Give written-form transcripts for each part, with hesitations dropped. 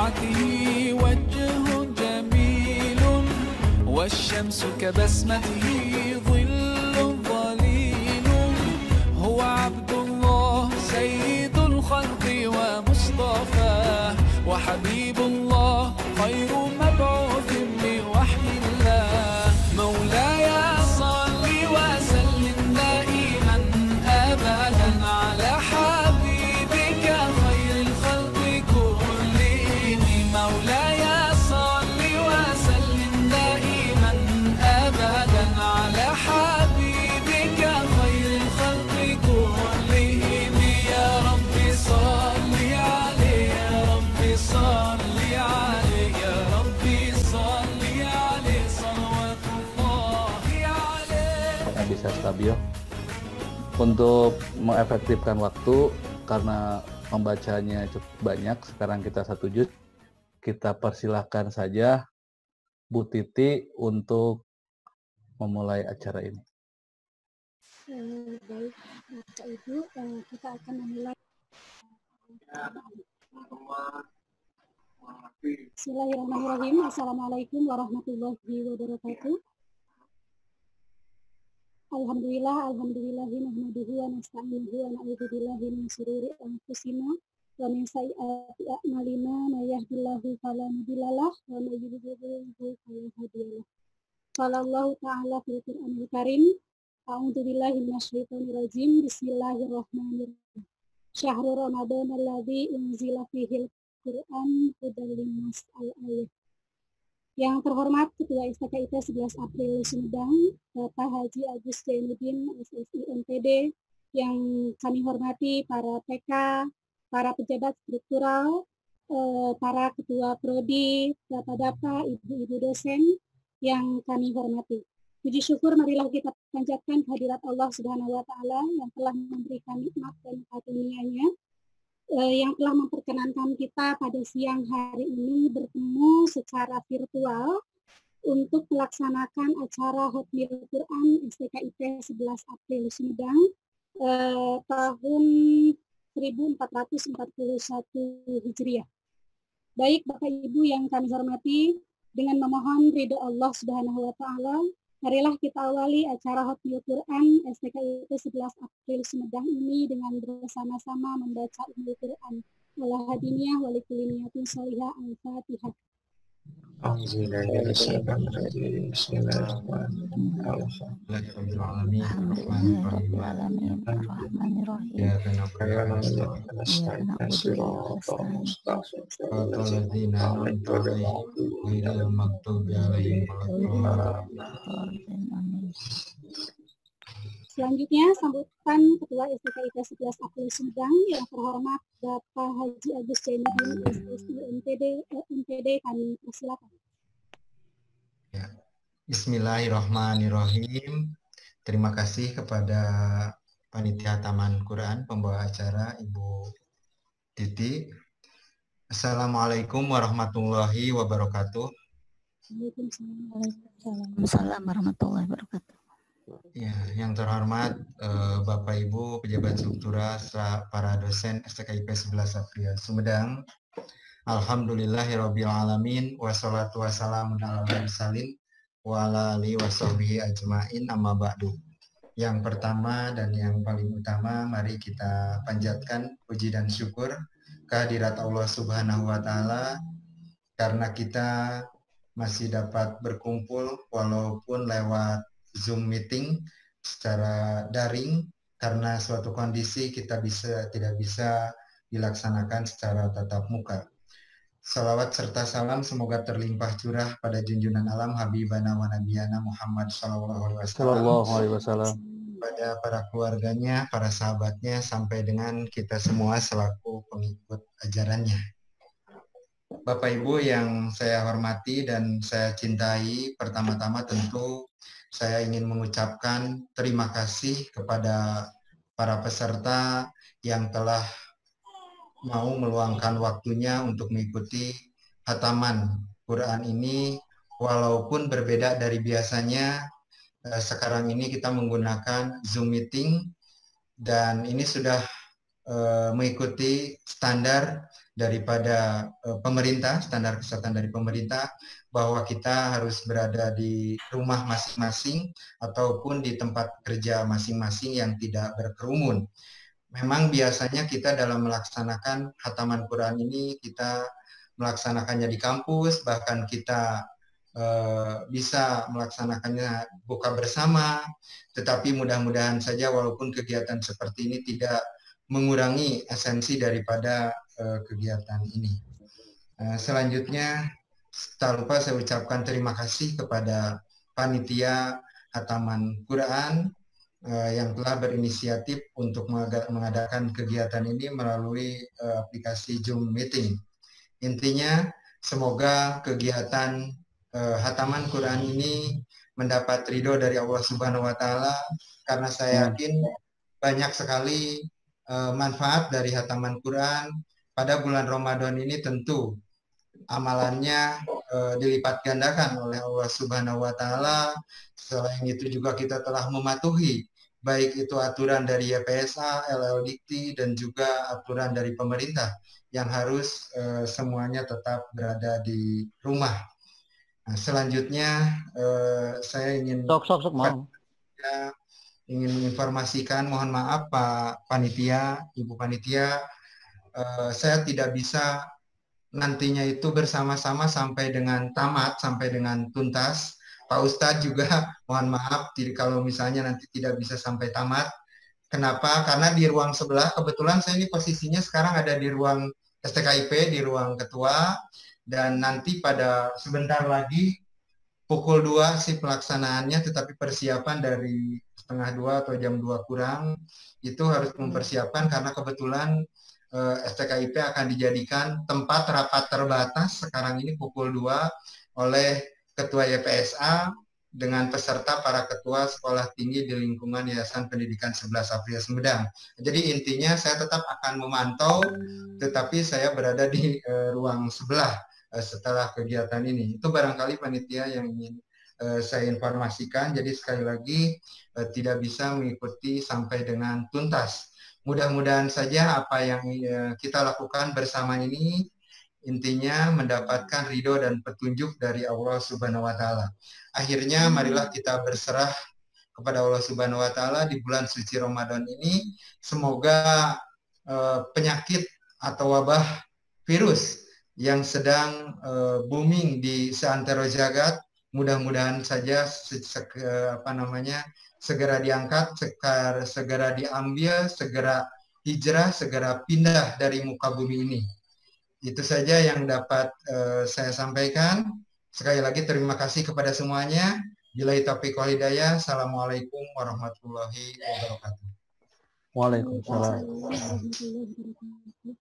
طلعته وجه جميل والشمس كبسمته ظل ظليل هو عبد الله سيد الخلق ومصطفاه وحبيب الله خير مبعوث بوحي الله مولاي صل وسلم دائما أبدا على حبيبك خير الخلق كلهم مولاي صل وسلم دائما أبدا على حبيبك خير الخلق كلهم يا رب صل عليه يا رب صل عليه يا رب صل عليه صلوات الله عليه. Bisa stabil untuk mengefektifkan waktu karena pembacanya cukup banyak. Sekarang kita 1 juz. Kita persilahkan saja Bu Titi untuk memulai acara ini. Baik, Bapak Ibu, kita akan memulai. Bismillahirrahmanirrahim. Assalamualaikum warahmatullahi wabarakatuh. Alhamdulillahi nahmaduhu wa nasta'inuhu wa na'udzu billahi min syururi anfusina wa min sayyiati a'malina may yahdihillahu fala mudhillalah wa may yudhlilhu fala hadiyalah. Sallallahu ta'ala fil Qur'anil Karim. A'udzu billahi minasyaitonir rajim. Bismillahirrahmanirrahim. Syahrul Ramadan alladzi unzila fihil Qur'an hudan linnas al-ayat. Yang terhormat Ketua STKIP 11 April Sumedang, Bapak Haji Agus Zainuddin SSI NPD, yang kami hormati para PK, para pejabat struktural, para ketua prodi, bapak-bapak, ibu-ibu dosen yang kami hormati. Puji syukur marilah kita panjatkan kehadirat Allah Subhanahu wa taala yang telah memberikan nikmat dan karunia-Nya, yang telah memperkenankan kita pada siang hari ini bertemu secara virtual untuk melaksanakan acara Hotmil Quran STKIP 11 April Sumedang tahun 1441 Hijriah. Baik Bapak Ibu yang kami hormati, dengan memohon ridho Allah Subhanahu wa taala, marilah kita awali acara Hotmil Quran STKIP 11 April Sumedang ini dengan bersama-sama membaca Ummul Quran. Wala hadiniyah wa likulli niyatin shalihah al-Fatihah. Selanjutnya sambutan Ketua STKIP 11 April Sumedang yang terhormat Bapak Haji Agus Zainuddin SSI NPD kami persilakan. Ya. Bismillahirrahmanirrahim. Terima kasih kepada Panitia Taman Quran, pembawa acara Ibu Titi. Assalamualaikum warahmatullahi wabarakatuh. Waalaikumsalam warahmatullahi wabarakatuh. Ya, yang terhormat Bapak Ibu pejabat struktural, para dosen STKIP 11 April Sumedang. Alhamdulillahirabbil alamin wassalatu wassalamu ala mursalin wa ala alihi washabihi ajmain amma ba'du. Yang pertama dan yang paling utama, mari kita panjatkan puji dan syukur kehadirat Allah Subhanahu wa taala karena kita masih dapat berkumpul walaupun lewat Zoom meeting secara daring karena suatu kondisi kita tidak bisa dilaksanakan secara tatap muka. Salawat serta salam semoga terlimpah curah pada junjungan alam Habibana wa Nabiyana Muhammad sallallahu alaihi wasallam, pada para keluarganya, para sahabatnya, sampai dengan kita semua selaku pengikut ajarannya. Bapak Ibu yang saya hormati dan saya cintai, pertama-tama tentu saya ingin mengucapkan terima kasih kepada para peserta yang telah mau meluangkan waktunya untuk mengikuti khataman Quran ini, walaupun berbeda dari biasanya. Sekarang ini kita menggunakan Zoom meeting dan ini sudah mengikuti standar daripada pemerintah, standar kesehatan dari pemerintah, bahwa kita harus berada di rumah masing-masing ataupun di tempat kerja masing-masing yang tidak berkerumun. Memang biasanya kita dalam melaksanakan khataman Quran ini, kita melaksanakannya di kampus, bahkan kita bisa melaksanakannya buka bersama, tetapi mudah-mudahan saja walaupun kegiatan seperti ini tidak mengurangi esensi daripada kegiatan ini. Selanjutnya, tak lupa saya ucapkan terima kasih kepada panitia khataman Quran yang telah berinisiatif untuk mengadakan kegiatan ini melalui aplikasi Zoom Meeting. Intinya, semoga kegiatan khataman Quran ini mendapat ridho dari Allah Subhanahu wa Ta'ala, karena saya yakin banyak sekali manfaat dari khataman Quran. Pada bulan Ramadan ini tentu amalannya dilipat gandakan oleh Allah Subhanahu wa Ta'ala. Selain itu juga kita telah mematuhi baik itu aturan dari YPSA, LLDikti, dan juga aturan dari pemerintah yang harus semuanya tetap berada di rumah. Nah, selanjutnya saya ingin ingin menginformasikan, mohon maaf Pak Panitia, Ibu Panitia, saya tidak bisa nantinya itu bersama-sama sampai dengan tamat, sampai dengan tuntas. Pak Ustadz juga mohon maaf kalau misalnya nanti tidak bisa sampai tamat. Kenapa? Karena di ruang sebelah, kebetulan saya ini posisinya sekarang ada di ruang STKIP, di ruang ketua, dan nanti pada sebentar lagi pukul 2 sih pelaksanaannya, tetapi persiapan dari setengah 2 atau jam 2 kurang itu harus mempersiapkan, karena kebetulan STKIP akan dijadikan tempat rapat terbatas sekarang ini pukul 2 oleh Ketua YPSA dengan peserta para ketua sekolah tinggi di lingkungan Yayasan Pendidikan 11 April Sumedang. Jadi intinya saya tetap akan memantau, tetapi saya berada di ruang sebelah setelah kegiatan ini. Itu barangkali panitia yang ingin saya informasikan. Jadi sekali lagi tidak bisa mengikuti sampai dengan tuntas. Mudah-mudahan saja apa yang kita lakukan bersama ini intinya mendapatkan ridho dan petunjuk dari Allah Subhanahu wa Ta'ala. Akhirnya marilah kita berserah kepada Allah Subhanahu wa Ta'ala di bulan suci Ramadan ini. Semoga penyakit atau wabah virus yang sedang booming di seantero jagat, mudah-mudahan saja segera diangkat, segera diambil, segera hijrah, segera pindah dari muka bumi ini. Itu saja yang dapat saya sampaikan. Sekali lagi terima kasih kepada semuanya. Billahi taufiq wal hidayah. Assalamualaikum warahmatullahi wabarakatuh. Waalaikumsalam.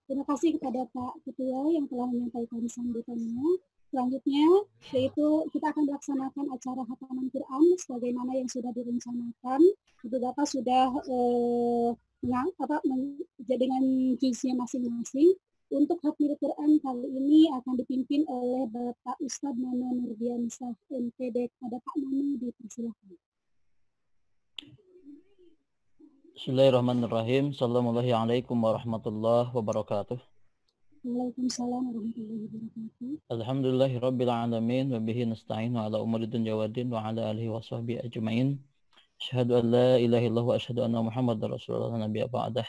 Terima kasih kepada Pak Ketua yang telah menyampaikan sambutannya. Selanjutnya, yaitu kita akan melaksanakan acara khataman Quran sebagaimana yang sudah direncanakan. Ibu Bapak sudah dengan juznya masing-masing. Untuk khatmil Quran kali ini akan dipimpin oleh Bapak Ustadz Nano Nurdiansah MPD. Pada Pak Nano, dipersilakan. Bismillahirrahmanirrahim. Assalamualaikum warahmatullahi wabarakatuh. Waalaikumsalam warahmatullahi wabarakatuh. Alhamdulillahirabbil alamin wa bihi nasta'inu ala umuri dunya waddin wa ala alihi wa sahbihi ajmain. Asyhadu an la ilaha illallah wa asyhadu anna Muhammadar Rasulullah nabiyya ba'dah.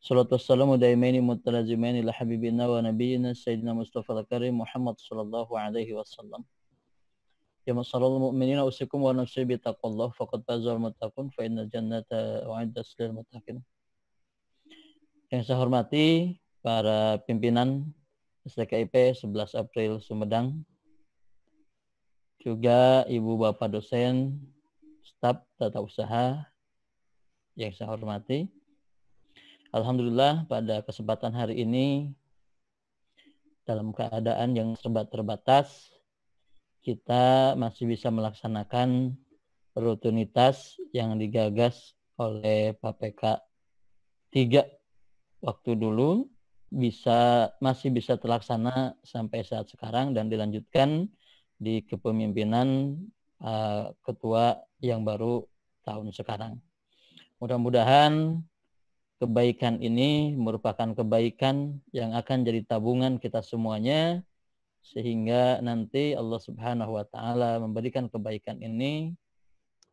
Salatu wassalamu daimaini mutalazimaini ila habibina wa nabiyyina sayyidina Mustafa al-Karim Muhammad sallallahu alaihi wasallam. Ya masalul mu'minina usikum wa nafsi bi taqwallah faqad fazal muttaqun fa innal jannata wa'iddat lil muttaqin. Yang saya hormati para pimpinan STKIP 11 April Sumedang, juga Ibu Bapak dosen, staf tata usaha yang saya hormati. Alhamdulillah pada kesempatan hari ini dalam keadaan yang serba terbatas kita masih bisa melaksanakan rutinitas yang digagas oleh PPK 3 waktu dulu masih bisa terlaksana sampai saat sekarang dan dilanjutkan di kepemimpinan ketua yang baru tahun sekarang. Mudah-mudahan kebaikan ini merupakan kebaikan yang akan jadi tabungan kita semuanya, sehingga nanti Allah Subhanahu wa taala memberikan kebaikan ini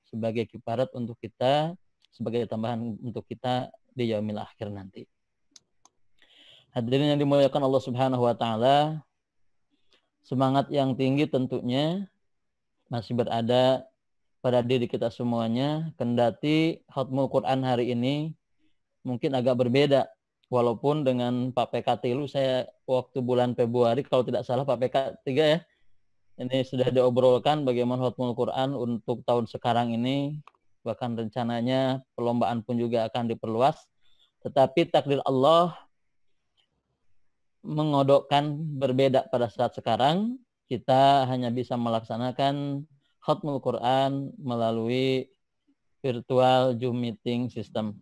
sebagai kifarat untuk kita, sebagai tambahan untuk kita di yaumil akhir nanti. Hadirin yang dimuliakan Allah Subhanahu wa taala, semangat yang tinggi tentunya masih berada pada diri kita semuanya, kendati khatmul Quran hari ini mungkin agak berbeda. Walaupun dengan Pak PK Tilu, saya waktu bulan Februari kalau tidak salah Pak PK 3 ya, ini sudah diobrolkan bagaimana khatmul Quran untuk tahun sekarang ini, bahkan rencananya perlombaan pun juga akan diperluas. Tetapi takdir Allah mengodokkan berbeda pada saat sekarang. Kita hanya bisa melaksanakan khatmul Quran melalui virtual Zoom meeting system.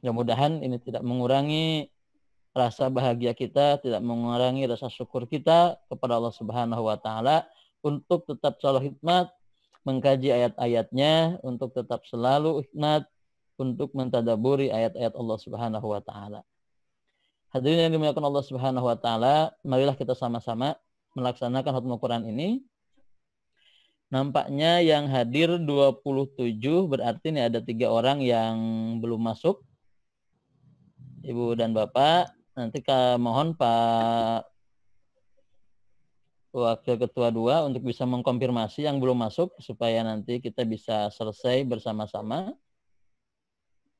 Mudah-mudahan ini tidak mengurangi rasa bahagia kita, tidak mengurangi rasa syukur kita kepada Allah Subhanahu wa taala untuk tetap selalu hikmat mengkaji ayat-ayatnya, untuk tetap selalu hikmat untuk mentadaburi ayat-ayat Allah Subhanahu wa taala. Hadirin yang dimuliakan Allah Subhanahu wa taala, marilah kita sama-sama melaksanakan khatmul Quran ini. Nampaknya yang hadir 27, berarti ini ada 3 orang yang belum masuk. Ibu dan Bapak, nanti mohon Pak Wakil Ketua 2 untuk bisa mengkonfirmasi yang belum masuk supaya nanti kita bisa selesai bersama-sama.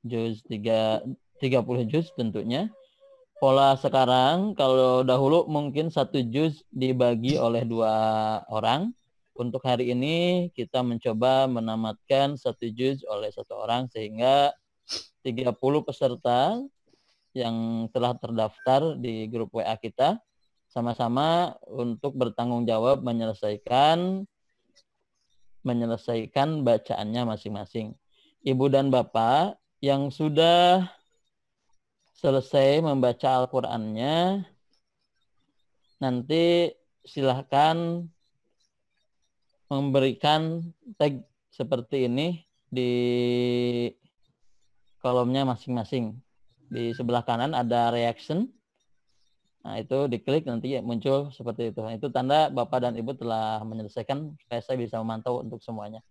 Juz 30 juz tentunya. Pola sekarang kalau dahulu mungkin 1 juz dibagi oleh 2 orang. Untuk hari ini kita mencoba menamatkan 1 juz oleh 1 orang sehingga 30 peserta yang telah terdaftar di grup WA kita sama-sama untuk bertanggung jawab menyelesaikan bacaannya masing-masing. Ibu dan Bapak yang sudah selesai membaca Al-Qur'annya, nanti silahkan memberikan tag seperti ini di kolomnya masing-masing. Di sebelah kanan ada reaction. Nah, itu diklik nanti muncul seperti itu. Itu tanda Bapak dan Ibu telah menyelesaikan supaya saya bisa memantau untuk semuanya.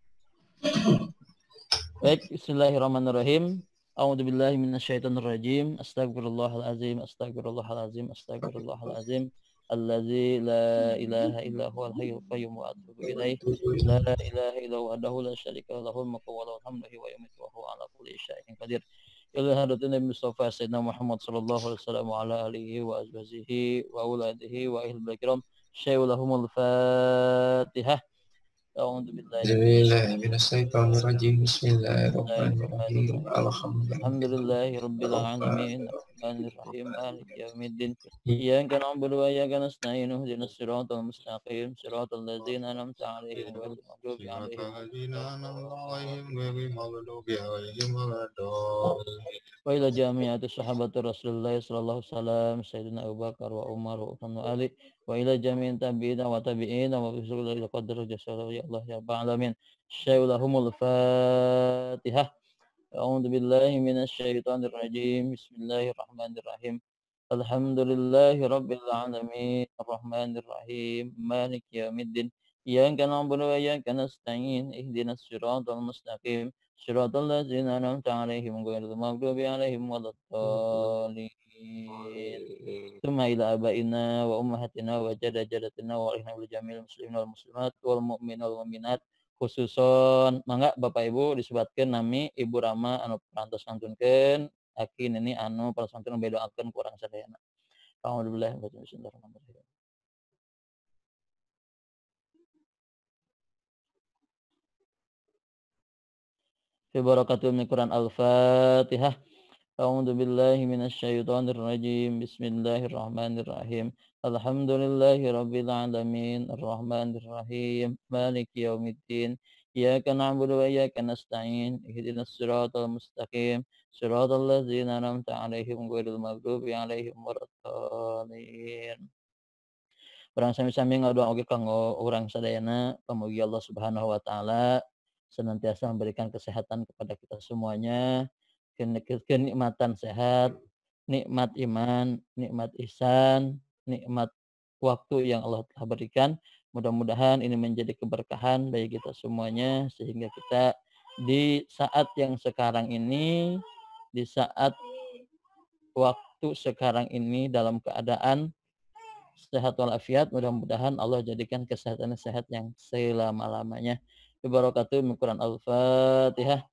Baik, bismillahirrahmanirrahim. A'udzubillahi minasyaitonirrajim. Astagfirullahalazim, astagfirullahalazim, astagfirullahalazim. Allazi la ilaha illa huwal hayyul qayyum wa atubu ilaih. La ilaha illa huwa wahdahu la syarika lahu al-mulku wa lahu al-hamdu wa yumiitu wa huwa ala kulli syai'in qadir. Ilhadatin Nabi Mustafa Sayyidina Muhammad sallallahu alaihi wasallam wa ala alihi wa azwajihi wa auladihi wa ahli al-kiram. Syai'ulahumul Fatihah. A'udzu billahi minasyaitonir rajim. Bismillahirrahmanirrahim. Alhamdulillahi rabbil alamin. Arrahmanirrahim. Maliki yaumiddin. Iyyaka na'budu wa iyyaka nasta'in. Ihdinas siratal mustaqim. Siratal ladzina an'amta 'alaihim ghairil maghdubi 'alaihim. Wa ila jami'ati sahabati Rasulullah sallallahu alaihi wasallam, Sayyidina Abu Bakar wa Umar wa Uthman wa Ali, wa ila jami'in tabi'ina wa tabi'ina wa bisulul ila qadar jasallahu ya Allah ya Rabbal alamin. Syai'ulahumul Fatihah. A'udzu billahi minasyaitonir rajim. Bismillahirrahmanirrahim. Alhamdulillahi rabbil alamin. Arrahmanir rahim. Maliki yaumiddin. Iyyaka na'budu wa iyyaka nasta'in. Ihdinas siratal mustaqim. Siratal ladzina an'amta 'alaihim ghairil maghdubi 'alaihim waladdallin. Tsumma ila abaina wa ummahatina wa jaddatina wa alihna bil jamil muslimin wal muslimat wal mu'minin wal mu'minat. Khususon mangga Bapak Ibu disebutkeun nami Ibu Rama anu parantos ngantunkeun akin ini anu parasantun bedoakeun kurang sadayana. Alhamdulillah. Bismillahirrahmanirrahim. Fi barakatul Quran Al-Fatihah. A'udzu billahi minasyaitonir rajim. Bismillahirrahmanirrahim. Alhamdulillahi rabbil alamin. Arrahmanir rahim. Maliki yaumiddin. Iyyaka na'budu wa iyyaka nasta'in. Ihdinas siratal mustaqim. Siratal ladzina an'amta 'alaihim ghairil maghdubi 'alaihim waladdallin. Urang sami-sami ngadoa oge kanggo urang sadayana, pamugi Allah Subhanahu wa taala senantiasa memberikan kesehatan kepada kita semuanya, kenikmatan sehat, nikmat iman, nikmat ihsan, nikmat waktu yang Allah telah berikan. Mudah-mudahan ini menjadi keberkahan bagi kita semuanya, sehingga kita di saat yang sekarang ini, di saat waktu sekarang ini dalam keadaan sehat walafiat, mudah-mudahan Allah jadikan kesehatan sehat yang selama-lamanya. Bibarakatuh Quran Al-Fatihah.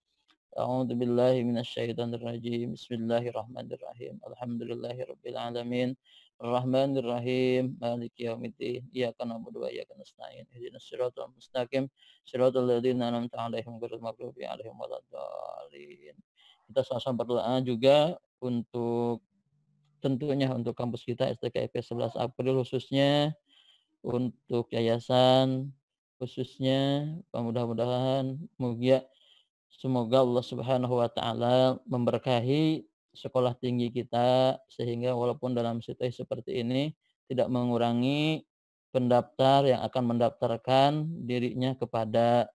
A'udzu billahi minasyaitonir rajim. Bismillahirrahmanirrahim. Alhamdulillahirabbil alamin. Arrahmanir rahim. Maliki yaumiddin. Iyyaka na'budu wa iyyaka nasta'in. Ihdinas siratal mustaqim. Siratal ladzina an'amta 'alaihim ghairil maghdubi 'alaihim waladdallin. Kita sama-sama berdoa juga untuk tentunya untuk kampus kita STKIP 11 April, khususnya untuk yayasan, khususnya mudah-mudahan semoga Allah Subhanahu wa taala memberkahi sekolah tinggi kita, sehingga walaupun dalam situasi seperti ini tidak mengurangi pendaftar yang akan mendaftarkan dirinya kepada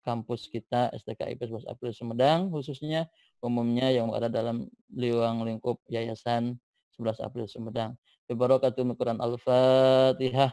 kampus kita STKIP 11 April Sumedang, khususnya umumnya yang ada dalam lingkup yayasan 11 April Sumedang. Bibarakatul Quran Al-Fatihah.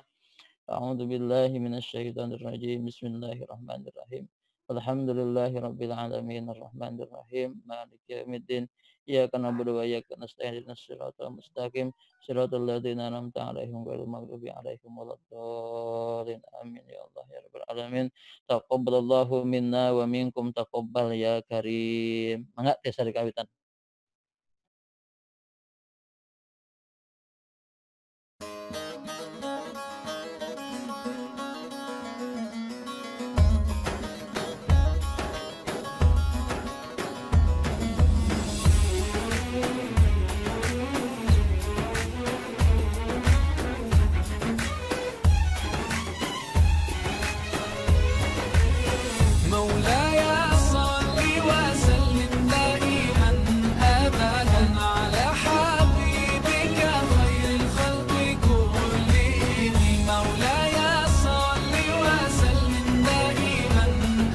A'udzu billahi minasyaitonir rajim. Bismillahirrahmanirrahim. Alhamdulillahirabbil alamin arrahmanir rahim maliki yaumiddin. Iyyaka na'budu wa iyyaka nasta'in ihdinas siratal mustaqim siratal ladzina an'amta 'alaihim ghairil maghdubi 'alaihim waladdallin. Amin ya Allah ya rabbal alamin. Taqabbalallahu minna wa minkum taqabbal ya karim. Mangga tiasa dikawitan. مولاي صل وسلم دائما أبدا على حبيبك خير الخلق كلهم. مولاي صل وسلم دائما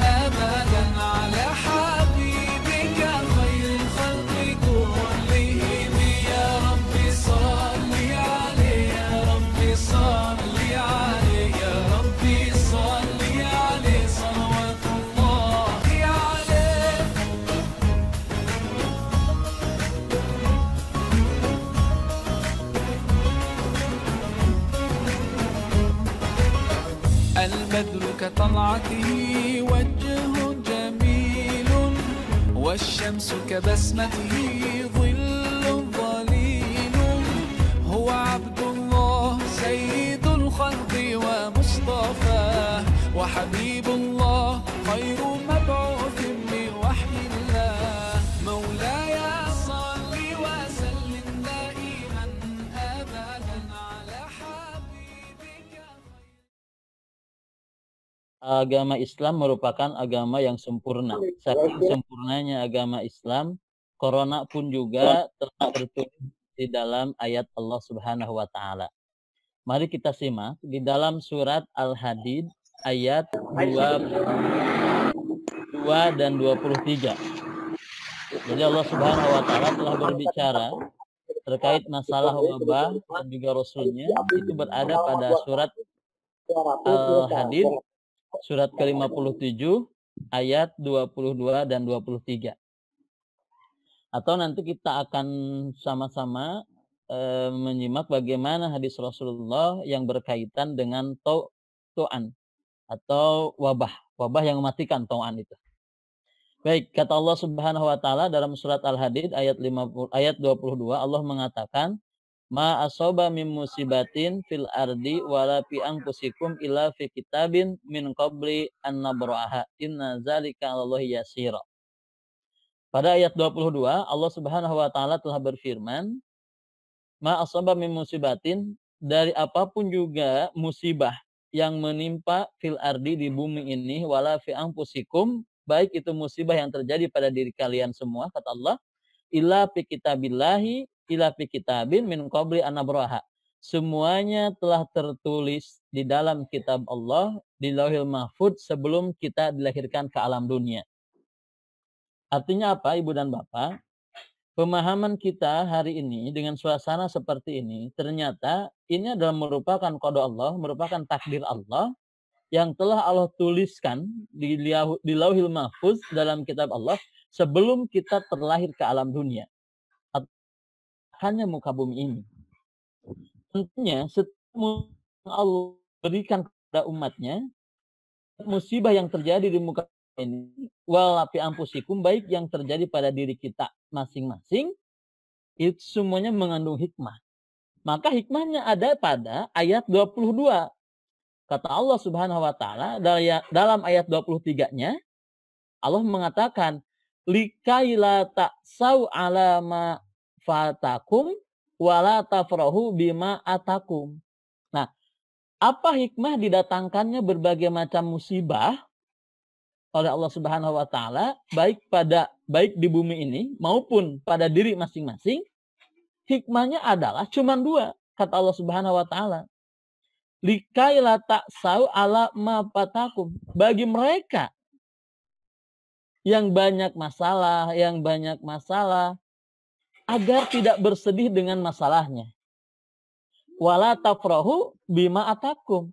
أبدا على حبيبك خير الخلق كلهم. يا رب صل عليه يا رب صل عليه يا رب صل عليه صلوات الله عليه. البدر كطلعته وجه جميل والشمس كبسمته ظل ظليل. هو عبد الله سيد الخلق ومصطفاه وحبيب الله خير مبعوث من وحي الله. مولاي صل وسلم دائما أبدا على حبيبك. Agama Islam merupakan agama yang sempurna. Saking sempurnanya agama Islam, corona pun juga telah tertulis di dalam ayat Allah Subhanahu wa taala. Mari kita simak di dalam surat Al-Hadid ayat 22 dan 23. Jadi Allah Subhanahu wa taala telah berbicara terkait masalah wabah dan juga Rasulnya, itu berada pada surat Al-Hadid surat ke-57 ayat 22 dan 23. Atau nanti kita akan sama-sama menyimak bagaimana hadis Rasulullah yang berkaitan dengan to'an atau wabah yang mematikan to'an itu. Baik, kata Allah Subhanahu wa taala dalam surat Al-Hadid ayat 22, Allah mengatakan, ma asaba min musibatin fil ardi wala fi anfusikum illa fi kitabin min qabli an nabra'aha inna zalika 'alallahi yasir. Pada ayat 22 Allah Subhanahu wa taala telah berfirman, ma asaba min musibatin, dari apapun juga musibah yang menimpa fil ardi di bumi ini, wala fi anfusikum, baik itu musibah yang terjadi pada diri kalian semua, kata Allah, illa fi kitabillahi ila fi kitabin min qabli an nabraha. Semuanya telah tertulis di dalam kitab Allah di Lauhil Mahfuz sebelum kita dilahirkan ke alam dunia. Artinya apa, Ibu dan Bapak? pemahaman kita hari ini dengan suasana seperti ini, ternyata ini adalah merupakan qada Allah, merupakan takdir Allah yang telah Allah tuliskan di Lauhil Mahfuz dalam kitab Allah sebelum kita terlahir ke alam dunia. Hanya muka bumi ini. Tentunya setiap Allah berikan kepada umatnya, musibah yang terjadi di muka ini, walafi ampusikum, baik yang terjadi pada diri kita masing-masing, itu semuanya mengandung hikmah. Maka hikmahnya ada pada ayat 22. Kata Allah Subhanahu wa taala dalam ayat 23-nya, Allah mengatakan, likaila ta'sau ala ma fatakum wala tafrahu bima atakum. Nah, apa hikmah didatangkannya berbagai macam musibah oleh Allah Subhanahu wa taala baik di bumi ini maupun pada diri masing-masing? Hikmahnya adalah cuma dua, kata Allah Subhanahu wa taala. Likaila ta'sau ala ma fatakum. Bagi mereka yang banyak masalah, agar tidak bersedih dengan masalahnya. Wala tafrahu bima atakum.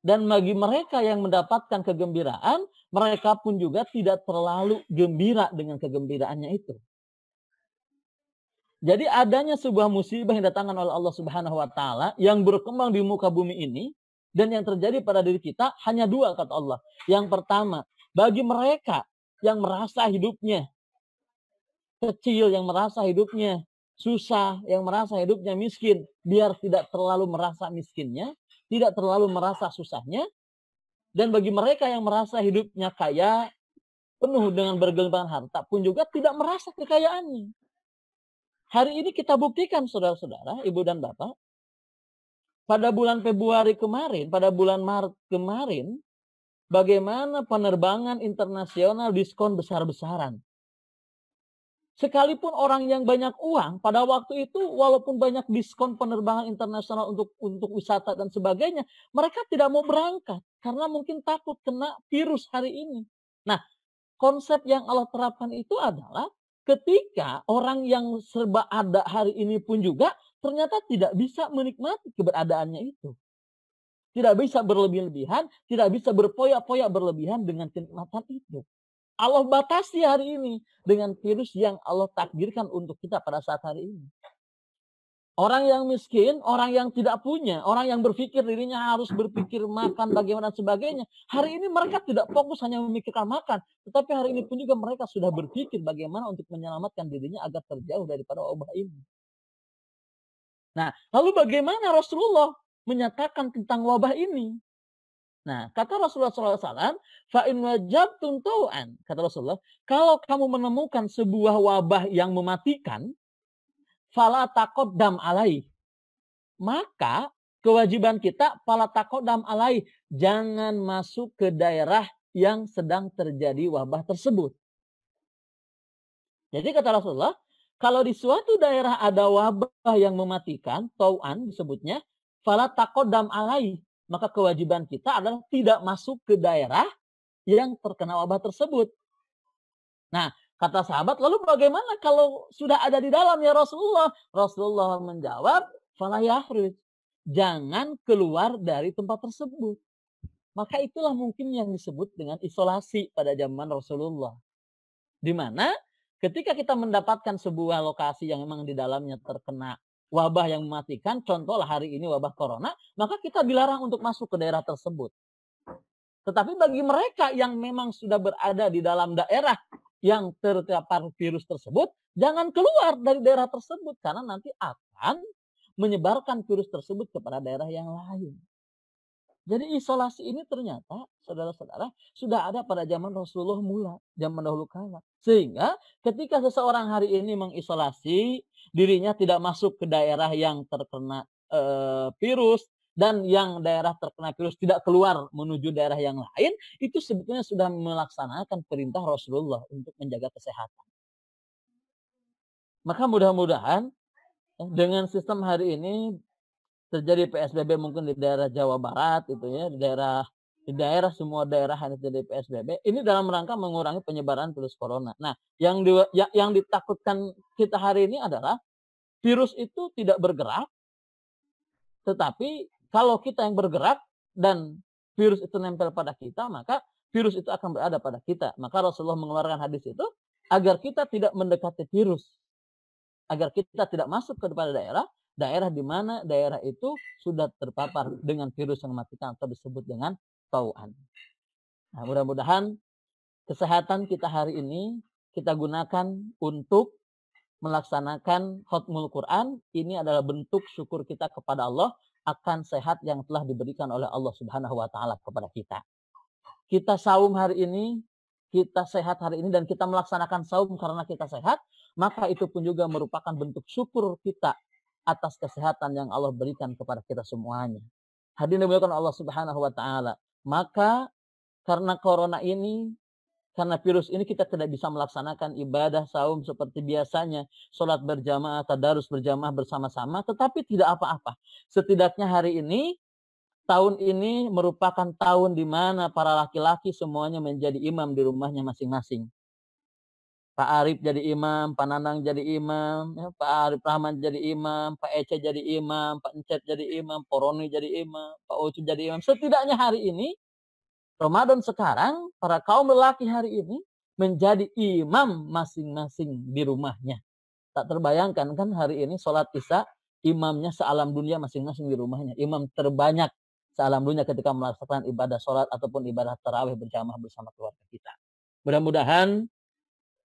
Dan bagi mereka yang mendapatkan kegembiraan, mereka pun juga tidak terlalu gembira dengan kegembiraannya itu. Jadi adanya sebuah musibah yang datangkan oleh Allah Subhanahu wa taala yang berkembang di muka bumi ini dan yang terjadi pada diri kita hanya dua, kata Allah. Yang pertama, bagi mereka yang merasa hidupnya kecil, yang merasa hidupnya susah, yang merasa hidupnya miskin, biar tidak terlalu merasa miskinnya, tidak terlalu merasa susahnya. Dan bagi mereka yang merasa hidupnya kaya, penuh dengan bergelimpangan harta, pun juga tidak merasa kekayaannya. Hari ini kita buktikan, saudara-saudara, ibu dan bapak, pada bulan Februari kemarin, pada bulan Maret kemarin, bagaimana penerbangan internasional diskon besar-besaran. Sekalipun orang yang banyak uang, pada waktu itu walaupun banyak diskon penerbangan internasional untuk wisata dan sebagainya, mereka tidak mau berangkat karena mungkin takut kena virus hari ini. Nah, konsep yang Allah terapkan itu adalah ketika orang yang serba ada hari ini pun juga ternyata tidak bisa menikmati keberadaannya itu. Tidak bisa berlebih-lebihan, tidak bisa berpoyak-poyak berlebihan dengan kenikmatan itu. Allah batasi hari ini dengan virus yang Allah takdirkan untuk kita pada saat hari ini. Orang yang miskin, orang yang tidak punya, orang yang berpikir dirinya harus berpikir makan bagaimana dan sebagainya. Hari ini mereka tidak fokus hanya memikirkan makan. Tetapi hari ini pun juga mereka sudah berpikir bagaimana untuk menyelamatkan dirinya agar terjauh daripada wabah ini. Nah, lalu bagaimana Rasulullah menyatakan tentang wabah ini? Nah, kata Rasulullah SAW, fa'in wajabtum tau'an, kata Rasulullah, kalau kamu menemukan sebuah wabah yang mematikan, fala taqaddam alaih, maka kewajiban kita fala taqaddam alaih, jangan masuk ke daerah yang sedang terjadi wabah tersebut. Jadi kata Rasulullah, kalau di suatu daerah ada wabah yang mematikan, tau'an disebutnya, fala taqaddam alaih, maka kewajiban kita adalah tidak masuk ke daerah yang terkena wabah tersebut. Nah, kata sahabat, lalu bagaimana kalau sudah ada di dalam ya Rasulullah? Rasulullah menjawab, fala yakhruj, jangan keluar dari tempat tersebut. Maka itulah mungkin yang disebut dengan isolasi pada zaman Rasulullah. Di mana ketika kita mendapatkan sebuah lokasi yang memang di dalamnya terkena wabah yang mematikan, contohlah hari ini wabah corona, maka kita dilarang untuk masuk ke daerah tersebut. Tetapi bagi mereka yang memang sudah berada di dalam daerah yang terpapar virus tersebut, jangan keluar dari daerah tersebut karena nanti akan menyebarkan virus tersebut kepada daerah yang lain. Jadi isolasi ini ternyata, saudara-saudara, sudah ada pada zaman Rasulullah mula, zaman dahulu kala. Sehingga ketika seseorang hari ini mengisolasi dirinya tidak masuk ke daerah yang terkena virus, dan yang daerah terkena virus tidak keluar menuju daerah yang lain, itu sebetulnya sudah melaksanakan perintah Rasulullah untuk menjaga kesehatan. Maka mudah-mudahan dengan sistem hari ini terjadi PSBB mungkin di daerah Jawa Barat itu ya, di daerah Di daerah, semua daerah harus jadi PSBB. Ini dalam rangka mengurangi penyebaran virus corona. Nah, yang ditakutkan kita hari ini adalah virus itu tidak bergerak, tetapi kalau kita yang bergerak dan virus itu nempel pada kita, maka virus itu akan berada pada kita. Maka Rasulullah mengeluarkan hadis itu agar kita tidak mendekati virus, agar kita tidak masuk kepada daerah di mana daerah itu sudah terpapar dengan virus yang mematikan atau disebut dengan tau'an. Nah, mudah-mudahan kesehatan kita hari ini kita gunakan untuk melaksanakan khatmul Quran. Ini adalah bentuk syukur kita kepada Allah akan sehat yang telah diberikan oleh Allah Subhanahu wa taala kepada kita. Kita saum hari ini, kita sehat hari ini dan kita melaksanakan saum karena kita sehat, maka itu pun juga merupakan bentuk syukur kita atas kesehatan yang Allah berikan kepada kita semuanya. Hadirin dimuliakan Allah Subhanahu wa taala. Maka karena corona ini, karena virus ini kita tidak bisa melaksanakan ibadah saum seperti biasanya, sholat berjamaah, tadarus berjamaah bersama-sama, tetapi tidak apa-apa. Setidaknya hari ini, tahun ini merupakan tahun di mana para laki-laki semuanya menjadi imam di rumahnya masing-masing. Pak Arif jadi imam, Pak Nanang jadi imam, ya, Pak Arif Rahman jadi imam, Pak Ece jadi imam, Pak Encet jadi imam, Pak Roni jadi imam, Pak Ucu jadi imam. Setidaknya hari ini, Ramadan sekarang, para kaum lelaki hari ini menjadi imam masing-masing di rumahnya. Tak terbayangkan kan hari ini sholat isya, imamnya sealam dunia masing-masing di rumahnya. Imam terbanyak sealam dunia ketika melaksanakan ibadah sholat ataupun ibadah tarawih berjamaah bersama keluarga kita. Mudah-mudahan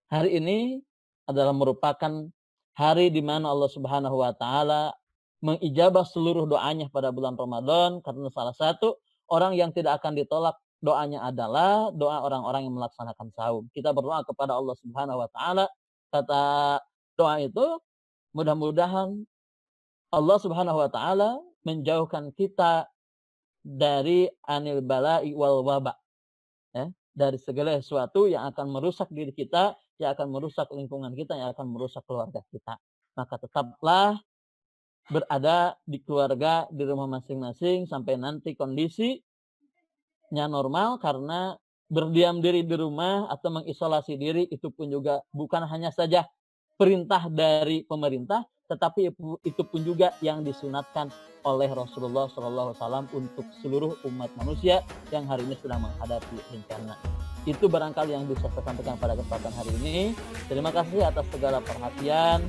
hari ini adalah merupakan hari di mana Allah Subhanahu wa taala mengijabah seluruh doanya pada bulan Ramadan, karena salah satu orang yang tidak akan ditolak doanya adalah doa orang-orang yang melaksanakan saum. Kita berdoa kepada Allah Subhanahu wa taala, kata doa itu, mudah-mudahan Allah Subhanahu wa taala menjauhkan kita dari anil bala'i wal waba. Ya, dari segala sesuatu yang akan merusak diri kita, yang akan merusak lingkungan kita, yang akan merusak keluarga kita. Maka tetaplah berada di keluarga, di rumah masing-masing sampai nanti kondisinya normal, karena berdiam diri di rumah atau mengisolasi diri itu pun juga bukan hanya saja perintah dari pemerintah, tetapi itu pun juga yang disunatkan oleh Rasulullah SAW untuk seluruh umat manusia yang hari ini sedang menghadapi bencana. Itu barangkali yang bisa saya sampaikan pada kesempatan hari ini. Terima kasih atas segala perhatian.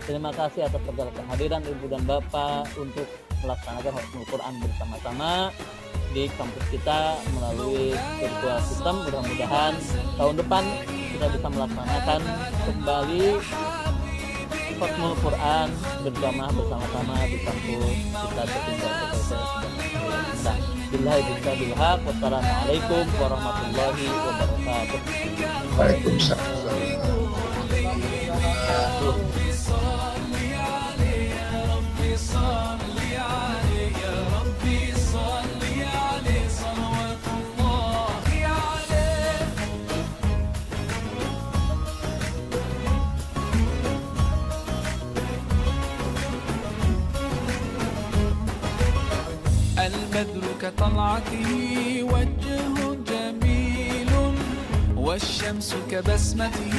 Terima kasih atas segala kehadiran Ibu dan Bapak untuk melaksanakan khatmul Quran bersama-sama di kampus kita melalui virtual system. Mudah-mudahan tahun depan kita bisa melaksanakan kembali khatmul Quran berjamaah bersama-sama di kampus kita setinggal Bismillahirrahmanirrahim. Wassalamualaikum warahmatullahi wabarakatuh. Waalaikumsalam. البدر كطلعته وجه جميل والشمس كبسمته